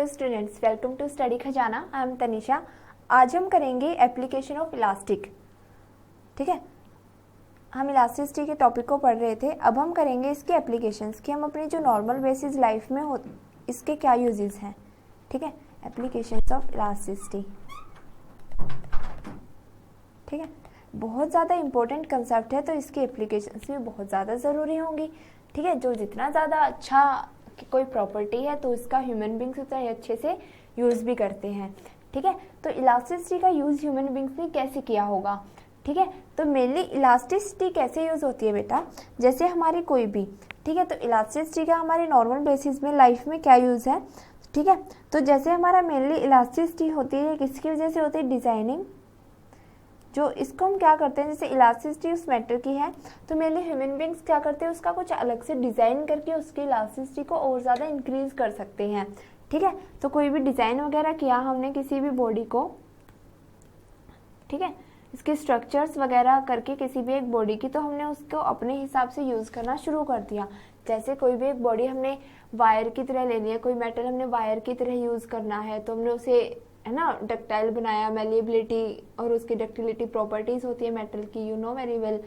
Dear students, welcome to study Khazana. I am Tanisha. आज हम करेंगे एप्लीकेशन ऑफ इलास्टिक। ठीक है, हम इलास्टिसिटी के टॉपिक को पढ़ रहे थे। अब हम करेंगे इसके एप्लीकेशंस कि हम अपनी जो नॉर्मल बेसिस लाइफ में हो इसके क्या यूजेस हैं। ठीक है, एप्लीकेशंस ऑफ इलास्टिसिटी। ठीक है, बहुत ज़्यादा इंपॉर्टेंट कंसेप्ट है, तो इसकी एप्लीकेशंस भी बहुत ज़्यादा ज़रूरी होंगी। ठीक है, जो जितना ज़्यादा अच्छा कि कोई प्रॉपर्टी है तो इसका ह्यूमन बींग्स उतना ही अच्छे से यूज़ भी करते हैं। ठीक है, तो इलास्टिसिटी का यूज़ ह्यूमन बींग्स ने कैसे किया होगा। ठीक है, तो मेनली इलास्टिसिटी कैसे यूज़ होती है बेटा, जैसे हमारी कोई भी, ठीक है, तो इलास्टिसिटी का हमारे नॉर्मल बेसिस में लाइफ में क्या यूज़ है। ठीक है, तो जैसे हमारा मेनली इलास्टिसिटी होती है किसकी वजह से होती है, डिज़ाइनिंग। जो इसको हम क्या करते हैं, जैसे इलास्टिसिटी उस मैटर की है तो मेनली ह्यूमन बींग्स क्या करते हैं, उसका कुछ अलग से डिज़ाइन करके उसकी इलास्टिसिटी को और ज़्यादा इंक्रीज कर सकते हैं। ठीक है, तो कोई भी डिज़ाइन वगैरह किया हमने किसी भी बॉडी को, ठीक है, इसके स्ट्रक्चर्स वगैरह करके किसी भी एक बॉडी की, तो हमने उसको अपने हिसाब से यूज़ करना शुरू कर दिया। जैसे कोई भी एक बॉडी हमने वायर की तरह ले लिया, कोई मेटल हमने वायर की तरह यूज़ करना है तो हमने उसे, है ना, डक्टाइल बनाया, मेलिएबिलिटी और उसकी डक्टिलिटी प्रॉपर्टीज़ होती है मेटल की, यू नो वेरी वेल।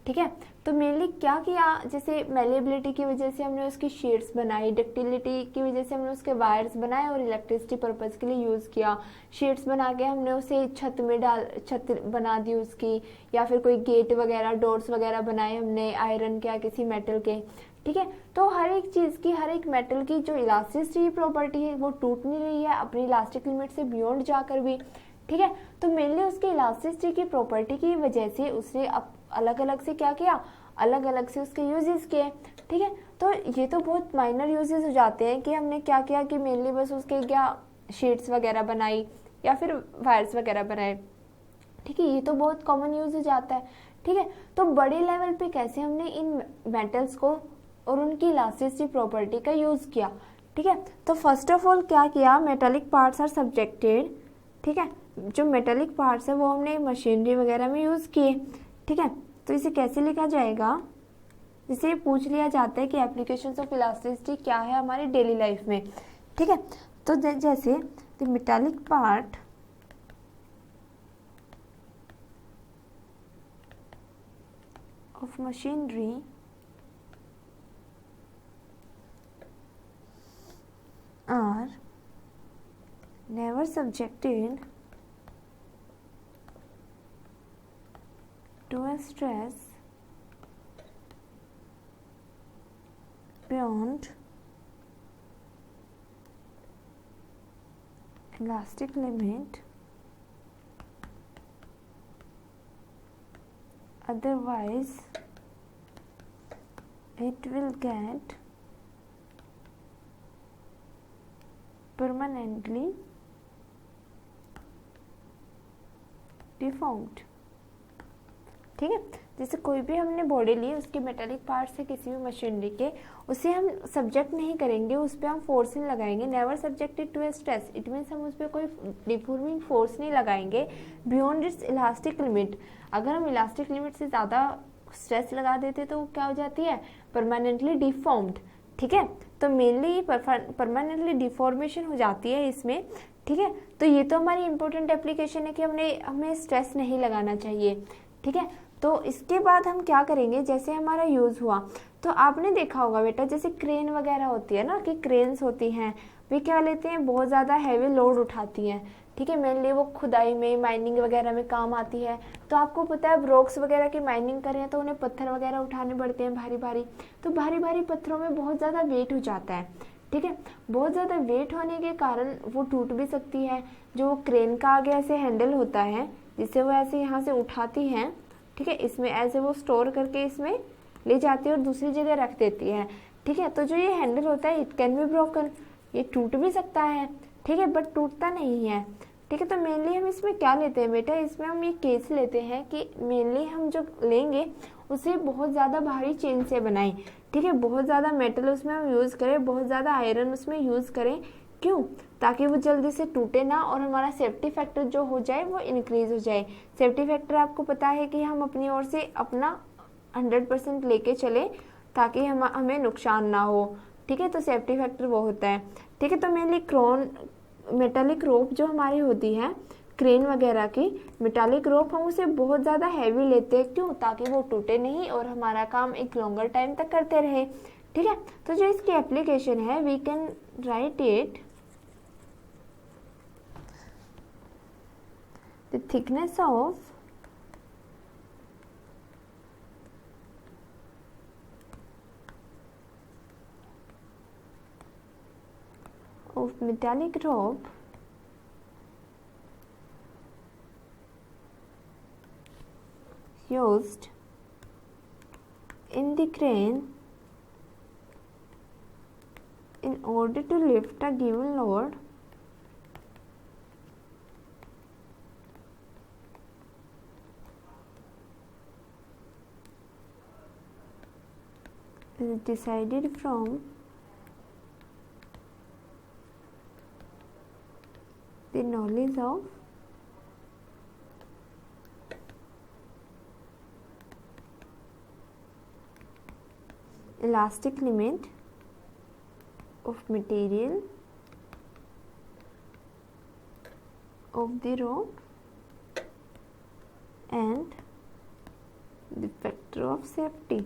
ठीक है, तो मेनली क्या किया, जैसे मेलिएबिलिटी की वजह से हमने उसकी शीट्स बनाई, डक्टिलिटी की वजह से हमने उसके वायर्स बनाए और इलेक्ट्रिसिटी पर्पज़ के लिए यूज़ किया। शीट्स बना के हमने उसे छत में छत बना दी उसकी, या फिर कोई गेट वगैरह डोर्स वगैरह बनाए हमने आयरन के या किसी मेटल के। ठीक है, तो हर एक चीज़ की, हर एक मेटल की जो इलास्टिसिटी प्रॉपर्टी है वो टूट नहीं रही है अपनी इलास्टिक लिमिट से बियॉन्ड जाकर भी। ठीक है, तो मेनली उसकी इलास्टिसिटी की प्रॉपर्टी की वजह से उसने अलग अलग से क्या किया, अलग अलग से उसके यूजेस किए। ठीक है, तो ये तो बहुत माइनर यूजेस हो जाते हैं कि हमने क्या किया कि मेनली बस उसके क्या शीट्स वगैरह बनाई या फिर वायर्स वगैरह बनाए। ठीक है, ये तो बहुत कॉमन यूज हो जाता है। ठीक है, तो बड़े लेवल पे कैसे हमने इन मेटल्स को और उनकी इलास्टिसिटी प्रॉपर्टी का यूज़ किया। ठीक है, तो फर्स्ट ऑफ ऑल क्या किया, मेटालिक पार्ट्स आर सब्जेक्टेड। ठीक है, जो मेटालिक पार्ट्स है वो हमने मशीनरी वगैरह में यूज़ किए। ठीक है, तो इसे कैसे लिखा जाएगा, इसे पूछ लिया जाता है कि एप्लीकेशंस ऑफ इलास्टिसिटी क्या है हमारी डेली लाइफ में। ठीक है, तो जैसे the metallic part of machinery are never subjected to a stress beyond elastic limit, otherwise it will get permanently deformed। ठीक है, जैसे कोई भी हमने बॉडी ली, उसके मेटालिक पार्ट से किसी भी मशीनरी के, उसे हम सब्जेक्ट नहीं करेंगे, उस पर हम फोर्स नहीं लगाएंगे। Never subjected to a stress, it means हम उस पर कोई डिफॉर्मिंग फोर्स नहीं लगाएंगे बियॉन्ड इट्स इलास्टिक लिमिट। अगर हम इलास्टिक लिमिट से ज़्यादा स्ट्रेस लगा देते तो क्या हो जाती है, परमानेंटली डिफॉर्म्ड। ठीक है, तो मेनली परमानेंटली डिफॉर्मेशन हो जाती है इसमें। ठीक है, तो ये तो हमारी इंपॉर्टेंट एप्लीकेशन है कि हमें स्ट्रेस नहीं लगाना चाहिए। ठीक है, तो इसके बाद हम क्या करेंगे, जैसे हमारा यूज़ हुआ तो आपने देखा होगा बेटा, जैसे क्रेन वगैरह होती है ना, कि क्रेन्स होती हैं, वे क्या लेते हैं, बहुत ज़्यादा हैवी लोड उठाती हैं। ठीक है, मेनली वो खुदाई में, माइनिंग वगैरह में काम आती है। तो आपको पता है रॉक्स वगैरह की माइनिंग करें तो उन्हें पत्थर वगैरह उठाने पड़ते हैं भारी भारी, तो भारी भारी पत्थरों में बहुत ज़्यादा वेट हो जाता है। ठीक है, बहुत ज़्यादा वेट होने के कारण वो टूट भी सकती है। जो क्रेन का आगे ऐसे हैंडल होता है जिससे वो ऐसे यहाँ से उठाती हैं, ठीक है, इसमें ऐसे वो स्टोर करके इसमें ले जाती है और दूसरी जगह रख देती है। ठीक है, तो जो ये हैंडल होता है इट कैन बी ब्रोकन, ये टूट भी सकता है। ठीक है, बट टूटता नहीं है। ठीक है, तो मेनली हम इसमें क्या लेते हैं बेटा, इसमें हम ये केस लेते हैं कि मेनली हम जो लेंगे उसे बहुत ज़्यादा भारी चेन से बनाएं। ठीक है, बहुत ज़्यादा मेटल उसमें हम यूज़ करें, बहुत ज़्यादा आयरन उसमें यूज़ करें। क्यों, ताकि वो जल्दी से टूटे ना और हमारा सेफ्टी फैक्टर जो हो जाए वो इंक्रीज़ हो जाए। सेफ्टी फैक्टर आपको पता है कि हम अपनी ओर से अपना 100% लेके चले ताकि हमें नुकसान ना हो। ठीक है, तो सेफ्टी फैक्टर वो होता है। ठीक है, तो मेनली मेटालिक रोप जो हमारी होती है क्रेन वगैरह की, मेटालिक रोप हम उसे बहुत ज़्यादा हैवी लेते हैं, क्यों? ताकि वो टूटे नहीं और हमारा काम एक लॉन्गर टाइम तक करते रहे। ठीक है, तो जो इसकी एप्लीकेशन है, we can write it the thickness of metallic rope used in the crane in order to lift a given load is decided from the knowledge of elastic limit of material of the rope and the factor of safety।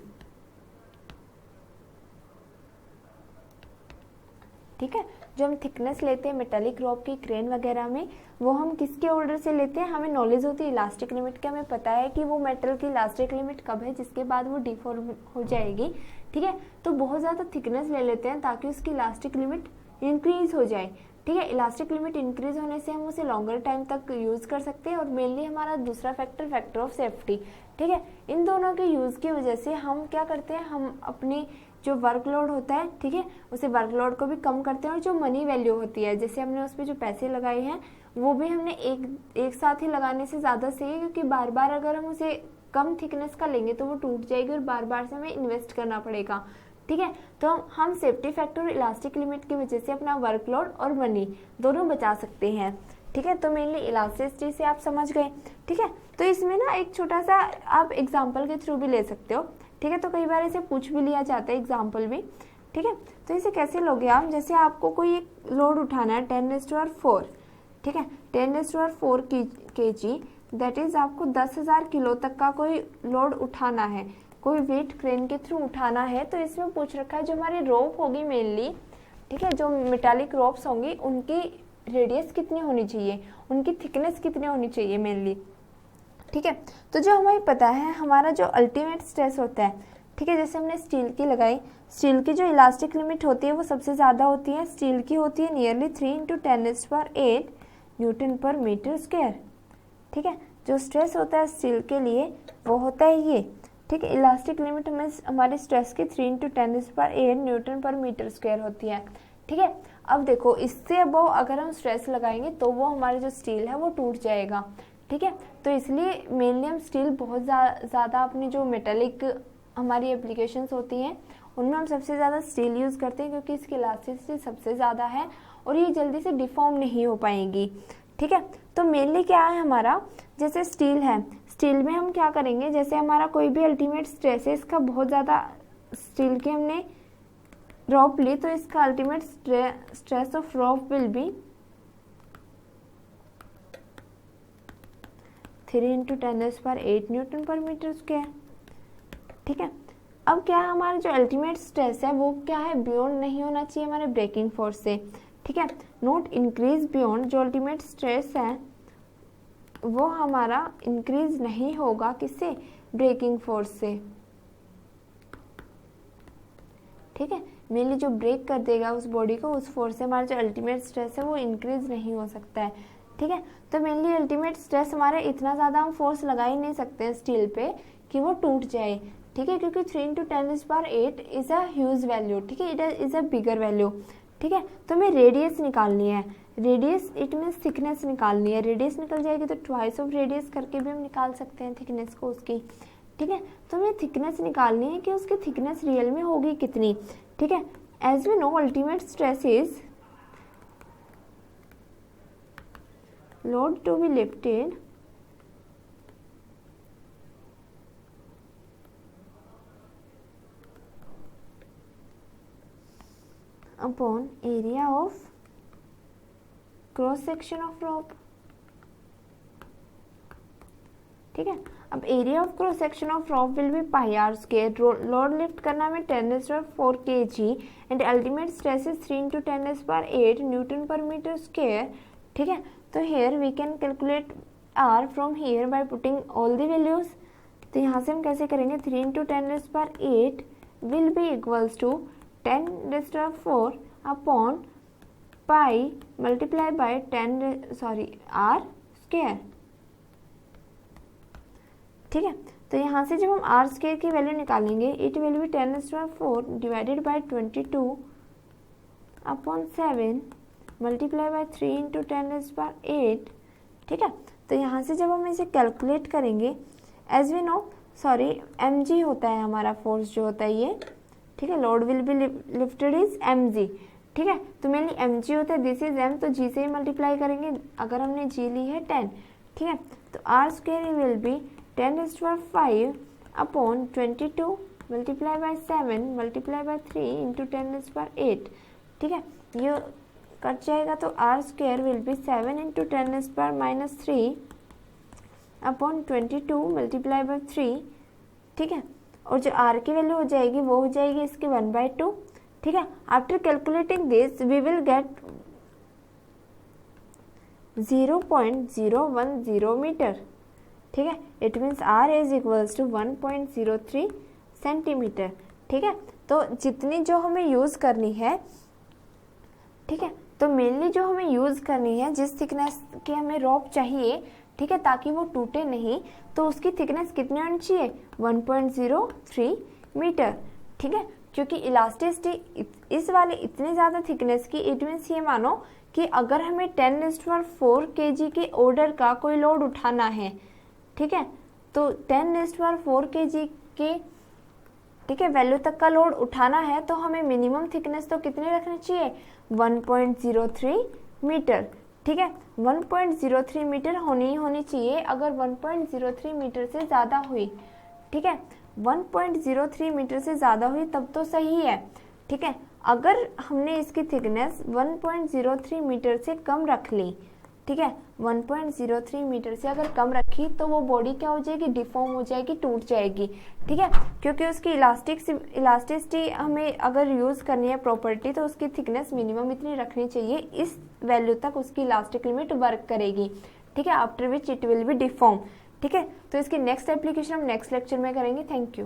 ठीक है, जो हम thickness लेते हैं metallic रॉप की crane वगैरह में, वो हम किसके ऑर्डर से लेते हैं? हमें नॉलेज होती है इलास्टिक लिमिट की, हमें पता है कि वो मेटल की इलास्टिक लिमिट कब है जिसके बाद वो डिफॉर्म हो जाएगी। ठीक है, तो बहुत ज़्यादा थिकनेस ले लेते हैं ताकि उसकी इलास्टिक लिमिट इंक्रीज हो जाए। ठीक है, इलास्टिक लिमिट इंक्रीज होने से हम उसे लॉन्गर टाइम तक यूज़ कर सकते हैं। और मेनली हमारा दूसरा फैक्टर ऑफ सेफ्टी। ठीक है, इन दोनों के यूज़ की वजह से हम क्या करते हैं, हम अपनी जो वर्कलोड होता है, ठीक है, उसे वर्कलोड को भी कम करते हैं। और जो मनी वैल्यू होती है, जैसे हमने उस पर जो पैसे लगाए हैं, वो भी हमने एक साथ ही लगाने से ज़्यादा सही है, क्योंकि बार बार अगर हम उसे कम थिकनेस का लेंगे तो वो टूट जाएगी और बार बार से हमें इन्वेस्ट करना पड़ेगा। ठीक है, तो हम सेफ्टी फैक्टर और इलास्टिक लिमिट की वजह से अपना वर्कलोड और मनी दोनों बचा सकते हैं। ठीक है, तो मेनली इलास्टिसिटी से आप समझ गए। ठीक है, तो इसमें ना एक छोटा सा आप एग्जाम्पल के थ्रू भी ले सकते हो। ठीक है, तो कई बार इसे पूछ भी लिया जाता है एग्जाम्पल भी। ठीक है, तो इसे कैसे लोगे आप? जैसे आपको कोई एक लोड उठाना है 10⁴। ठीक है, 10⁴ kg, दैट इज आपको 10,000 किलो तक का कोई लोड उठाना है, कोई वेट क्रेन के थ्रू उठाना है। तो इसमें पूछ रखा है जो हमारी रोप होगी मेनली, ठीक है, जो मेटालिक रोप्स होंगी, उनकी रेडियस कितनी होनी चाहिए, उनकी थिकनेस कितनी होनी चाहिए मेनली। ठीक है, तो जो हमें पता है हमारा जो अल्टीमेट स्ट्रेस होता है, ठीक है, जैसे हमने स्टील की लगाई, स्टील की जो इलास्टिक लिमिट होती है वो सबसे ज़्यादा होती है। स्टील की होती है nearly 3 × 10⁸ newton per metre square. ठीक है, जो स्ट्रेस होता है स्टील के लिए वो होता है ये। ठीक है, इलास्टिक लिमिट हमें हमारे स्ट्रेस की 3 × 10⁸ न्यूटन पर मीटर स्क्वायर होती है। ठीक है, अब देखो इससे अबव अगर हम स्ट्रेस लगाएंगे तो वो हमारे जो स्टील है वो टूट जाएगा। ठीक है, तो इसलिए मेनली हम स्टील बहुत ज़्यादा अपनी जो मेटालिक हमारी एप्लीकेशंस होती हैं उनमें हम सबसे ज़्यादा स्टील यूज़ करते हैं, क्योंकि इसकी इलास्टिसिटी सबसे ज़्यादा है और ये जल्दी से डिफॉर्म नहीं हो पाएंगी। ठीक है, तो मेनली क्या है हमारा, जैसे स्टील है, स्टील में हम क्या करेंगे, जैसे हमारा कोई भी अल्टीमेट स्ट्रेस है, इसका बहुत ज़्यादा स्टील की हमने रॉप ली, तो इसका ultimate stress of rope will be 3 × 10⁸ newton per metre square. ठीक है, अब क्या है हमारा जो अल्टीमेट स्ट्रेस है वो क्या है, बियॉन्ड नहीं होना चाहिए हमारे ब्रेकिंग फोर्स से। ठीक है, नॉट इंक्रीज बियॉन्ड, जो अल्टीमेट स्ट्रेस है वो हमारा इंक्रीज नहीं होगा किससे, ब्रेकिंग फोर्स से। ठीक है, मेनली जो ब्रेक कर देगा उस बॉडी को, उस फोर्स से हमारा जो अल्टीमेट स्ट्रेस है वो इंक्रीज नहीं हो सकता है। ठीक है, तो मेनली अल्टीमेट स्ट्रेस हमारे इतना ज़्यादा हम फोर्स लगा ही नहीं सकते हैं स्टील पे कि वो टूट जाए। ठीक है, क्योंकि 3 × 10⁸ इज अ ह्यूज वैल्यू। ठीक है, it is a bigger value. ठीक है, तो हमें रेडियस निकालनी है, रेडियस इट मीन्स थिकनेस निकालनी है। रेडियस निकल जाएगी तो ट्वाइस ऑफ रेडियस करके भी हम निकाल सकते हैं थिकनेस को उसकी। ठीक है, तो हमें थिकनेस निकालनी है कि उसकी थिकनेस रियल में होगी कितनी। ठीक है, as we know ultimate stress is load to be lifted upon area of cross section of rope. ठीक है, अब area of cross section of rope will be pi r square. Load lift करना में 10⁻⁴ kg and ultimate stress is 3 × 10⁸ newton per metre square. ठीक है, तो here we can calculate r from here by putting all the values. तो यहाँ से हम कैसे करेंगे, 3 × 10⁸ will be equals to 10⁻⁴ upon pi multiply by r square. ठीक है, तो यहाँ से जब हम आर स्क्वायर की वैल्यू निकालेंगे, it will be 10⁻⁴ divided by 22 upon 7 multiply by 3 × 10⁸। ठीक है, तो यहाँ से जब हम इसे कैलकुलेट करेंगे, एज वी नो mg होता है हमारा फोर्स जो होता है ये। ठीक है, load will be lifted is mg। ठीक है, तो मेनली mg होता है, दिस इज m, तो g से ही मल्टीप्लाई करेंगे अगर हमने g ली है 10। ठीक है, तो r square will be 10⁻⁵ upon 22 multiply by 7 multiply by 3 × 10⁸। ठीक है, ये कट जाएगा, तो r square will be 7 × 10⁻³ upon 22 multiply by 3। ठीक है, और जो आर की वैल्यू हो जाएगी वो हो जाएगी इसकी 1/2। ठीक है, after calculating this we will get 0.010 metre. ठीक है, it means r is equals to 1.03 centimetre. ठीक है, तो जितनी जो हमें यूज़ करनी है, ठीक है, तो मेनली जो हमें यूज़ करनी है, जिस थिकनेस की हमें रॉप चाहिए, ठीक है, ताकि वो टूटे नहीं, तो उसकी थिकनेस कितनी होनी चाहिए, 1.03 मीटर। ठीक है, क्योंकि इलास्टिसिटी इस वाले इतनी ज़्यादा थिकनेस की, इट मीन्स ये मानो कि अगर हमें 10⁻⁴ kg के ऑर्डर का कोई लोड उठाना है, ठीक है, तो 10⁻⁴ kg के, ठीक है, वैल्यू तक का लोड उठाना है, तो हमें मिनिमम थिकनेस तो कितनी रखनी चाहिए, 1.03 मीटर। ठीक है, 1.03 मीटर होनी चाहिए। अगर 1.03 मीटर से ज़्यादा हुई, ठीक है, 1.03 मीटर से ज़्यादा हुई तब तो सही है। ठीक है, अगर हमने इसकी थिकनेस 1.03 मीटर से कम रख ली, ठीक है, 1.03 मीटर से अगर कम रखी, तो वो बॉडी क्या हो जाएगी, डिफॉर्म हो जाएगी, टूट जाएगी। ठीक है, क्योंकि उसकी इलास्टिसिटी हमें अगर यूज़ करनी है प्रॉपर्टी, तो उसकी थिकनेस मिनिमम इतनी रखनी चाहिए, इस वैल्यू तक उसकी इलास्टिक लिमिट वर्क करेगी। ठीक है, after which it will B deform. ठीक है, तो इसकी नेक्स्ट एप्लीकेशन हम नेक्स्ट लेक्चर में करेंगे। Thank you.